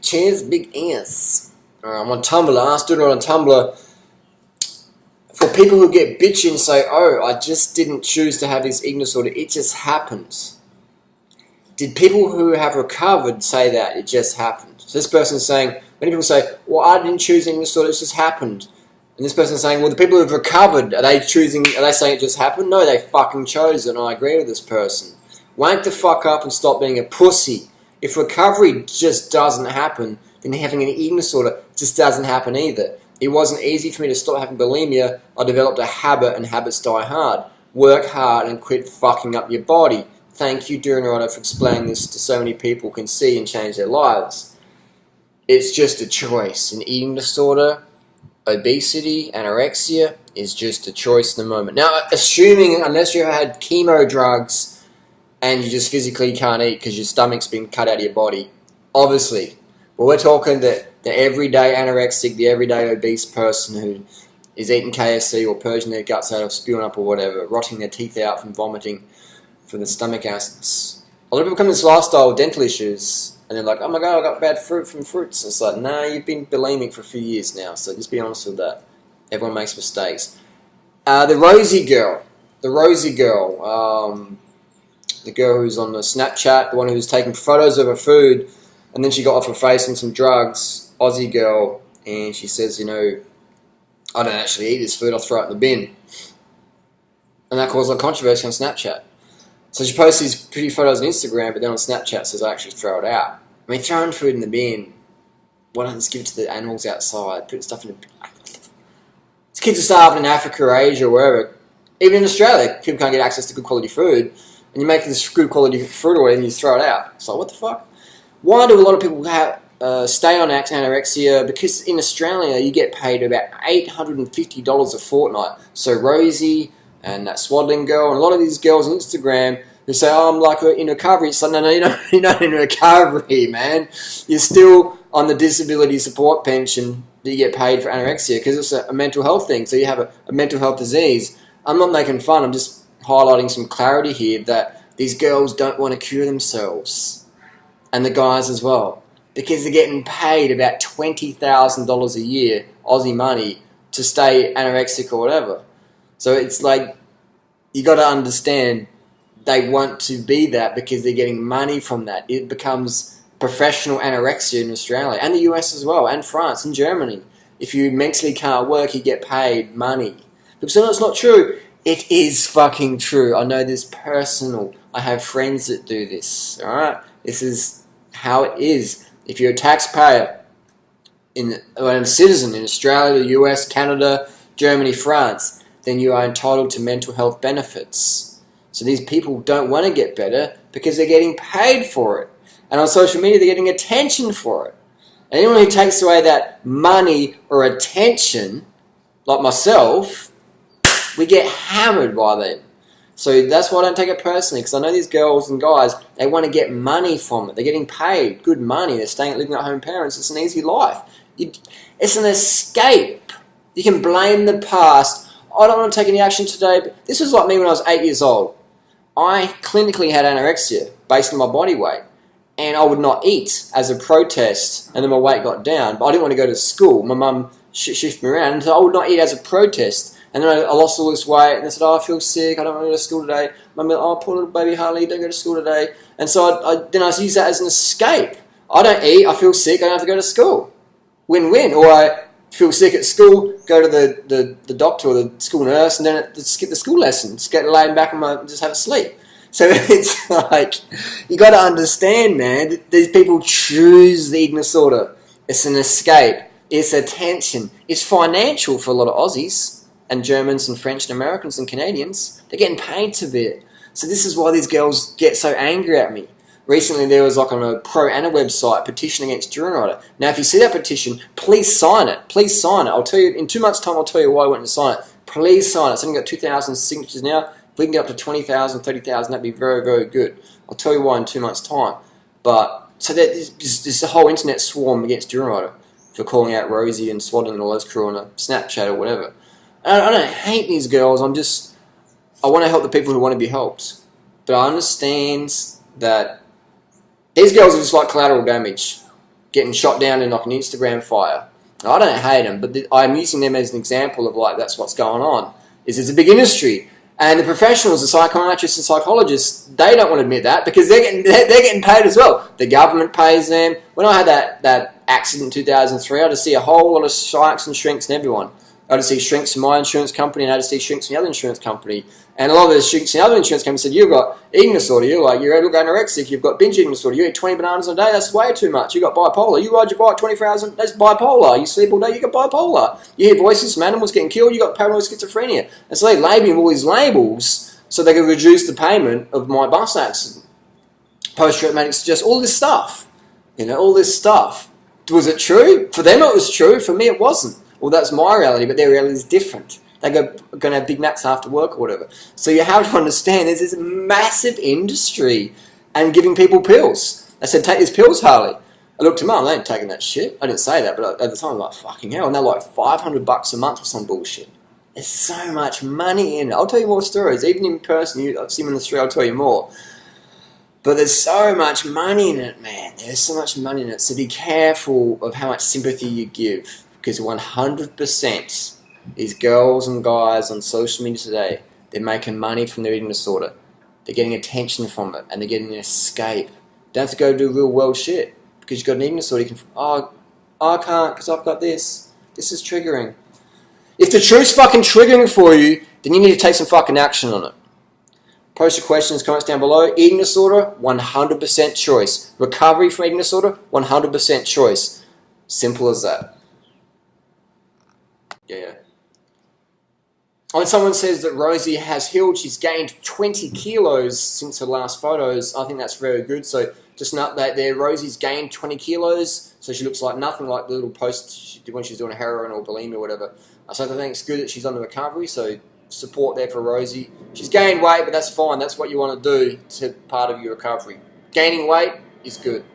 Cheers, big ass. I'm on Tumblr. I asked it on Tumblr. For people who get bitchy and say, oh, I just didn't choose to have this eating disorder, it just happens. Did people who have recovered say that it just happened? So this person is saying, many people say, well, I didn't choose eating disorder, it just happened. And this person is saying, well, the people who have recovered, are they saying it just happened? No, they fucking chose it, and I agree with this person. Wank the fuck up and stop being a pussy. If recovery just doesn't happen, then having an eating disorder just doesn't happen either. It wasn't easy for me to stop having bulimia. I developed a habit, and habits die hard. Work hard and quit fucking up your body. Thank you, Duranoto, for explaining this to so many people can see and change their lives. It's just a choice. An eating disorder, obesity, anorexia is just a choice in the moment. Now, assuming, unless you had chemo drugs and you just physically can't eat because your stomach's been cut out of your body, obviously. But we're talking that the everyday anorexic, the everyday obese person who is eating KFC or purging their guts out of spewing up or whatever, rotting their teeth out from vomiting from the stomach acids. A lot of people come to this lifestyle with dental issues and they're like, oh my god, I got bad fruit from fruits. It's like, nah, you've been bulimic for a few years now, so just be honest with that. Everyone makes mistakes. The Rosie girl. The girl who's on the Snapchat, the one who's taking photos of her food, and then she got off her face on some drugs, Aussie girl, and she says, you know, I don't actually eat this food, I'll throw it in the bin. And that caused a controversy on Snapchat. So she posts these pretty photos on Instagram, but then on Snapchat says I actually throw it out. I mean, throwing food in the bin, why don't you just give it to the animals outside, put stuff in the bin? These kids are starving in Africa or Asia or wherever. Even in Australia, people can't get access to good quality food, and you make this good quality fruit or whatever and you throw it out. It's like, what the fuck? Why do a lot of people stay on anorexia? Because in Australia, you get paid about $850 a fortnight. So Rosie and that swaddling girl, and a lot of these girls on Instagram who say, oh, I'm like in recovery. It's like, no, you're not in recovery, man. You're still on the disability support pension that you get paid for anorexia because it's a mental health thing. So you have a mental health disease. I'm not making fun. I'm just highlighting some clarity here that these girls don't want to cure themselves. And the guys as well, because they're getting paid about $20,000 a year, Aussie money, to stay anorexic or whatever. So it's like, you got to understand, they want to be that because they're getting money from that. It becomes professional anorexia in Australia, and the US as well, and France, and Germany. If you mentally can't work, you get paid money. People say, no, it's not true. It is fucking true. I know this personal. I have friends that do this, alright? This is how it is. If you're a taxpayer or a citizen in Australia, the US, Canada, Germany, France, then you are entitled to mental health benefits. So these people don't want to get better because they're getting paid for it. And on social media, they're getting attention for it. And anyone who takes away that money or attention, like myself, we get hammered by them. So that's why I don't take it personally, because I know these girls and guys, they want to get money from it. They're getting paid good money. They're staying, living at home parents. It's an easy life. It's an escape. You can blame the past. I don't want to take any action today. But this was like me when I was 8 years old. I clinically had anorexia based on my body weight. And I would not eat as a protest. And then my weight got down. But I didn't want to go to school. My mum shifted me around. And so I would not eat as a protest. And then I lost all this weight, and I said, oh, I feel sick, I don't want to go to school today. Mum went, oh, poor little baby Harley, don't go to school today. And so then I used that as an escape. I don't eat, I feel sick, I don't have to go to school. Win-win. Or I feel sick at school, go to the doctor or the school nurse, and then skip the school lesson, just get laid back and just have a sleep. So it's like, you got to understand, man, these people choose the eating disorder. It's an escape. It's attention. It's financial for a lot of Aussies. And Germans and French and Americans and Canadians, they're getting paid to be it. So this is why these girls get so angry at me. Recently there was like on a pro-ana website petition against Duranoto. Now if you see that petition, please sign it. Please sign it. I'll tell you, in 2 months' time I'll tell you why I went and sign it. Please sign it. It's only got 2,000 signatures now. If we can get up to 20,000, 30,000, that'd be very, very good. I'll tell you why in 2 months' time. But, so there's a whole internet swarm against Duranoto for calling out Rosie and Swaddling and all those crew on a Snapchat or whatever. I don't hate these girls, I want to help the people who want to be helped. But I understand that these girls are just like collateral damage. getting shot down in like an Instagram fire. I don't hate them, but I'm using them as an example of like that's what's going on. Is it's a big industry, and the professionals, the psychiatrists and psychologists, they don't want to admit that because they're getting paid as well. The government pays them. When I had that accident in 2003, I had to see a whole lot of sharks and shrinks and everyone. I had to see shrinks from my insurance company, and I had to see shrinks from the other insurance company. And a lot of the shrinks in the other insurance companies said, you've got eating disorder, you're anorexic, you've got binge eating disorder, you eat 20 bananas a day, that's way too much. You've got bipolar, you ride your bike 24 hours, that's bipolar. You sleep all day, you got bipolar. You hear voices from animals getting killed, you got paranoid schizophrenia. And so they're labeling all these labels so they can reduce the payment of my bus accident. Post-traumatic stress, all this stuff. All this stuff. Was it true? For them it was true, for me it wasn't. Well, that's my reality, but their reality is different. They're going to have Big Macs after work or whatever. So you have to understand there's this massive industry and giving people pills. They said, take these pills, Harley. I looked at them, they ain't taking that shit. I didn't say that, but at the time I was like, fucking hell. And they're like $500 a month or some bullshit. There's so much money in it. I'll tell you more stories. Even in person, I'll see them in the street, I'll tell you more. But there's so much money in it, man. There's so much money in it. So be careful of how much sympathy you give. Because 100% these girls and guys on social media today, they're making money from their eating disorder. They're getting attention from it, and they're getting an escape. Don't have to go do real world shit. Because you've got an eating disorder, you can, I can't because I've got this. This is triggering. If the truth's fucking triggering for you, then you need to take some fucking action on it. Post your questions, comments down below. Eating disorder, 100% choice. Recovery from eating disorder, 100% choice. Simple as that. Yeah. When someone says that Rosie has healed, she's gained 20 kilos since her last photos, I think that's very good. So just an update there, Rosie's gained 20 kilos, so she looks like nothing like the little post she did when she was doing heroin or bulimia or whatever. So I think it's good that she's on the recovery, so support there for Rosie. She's gained weight, but that's fine. That's what you want to do to part of your recovery. Gaining weight is good.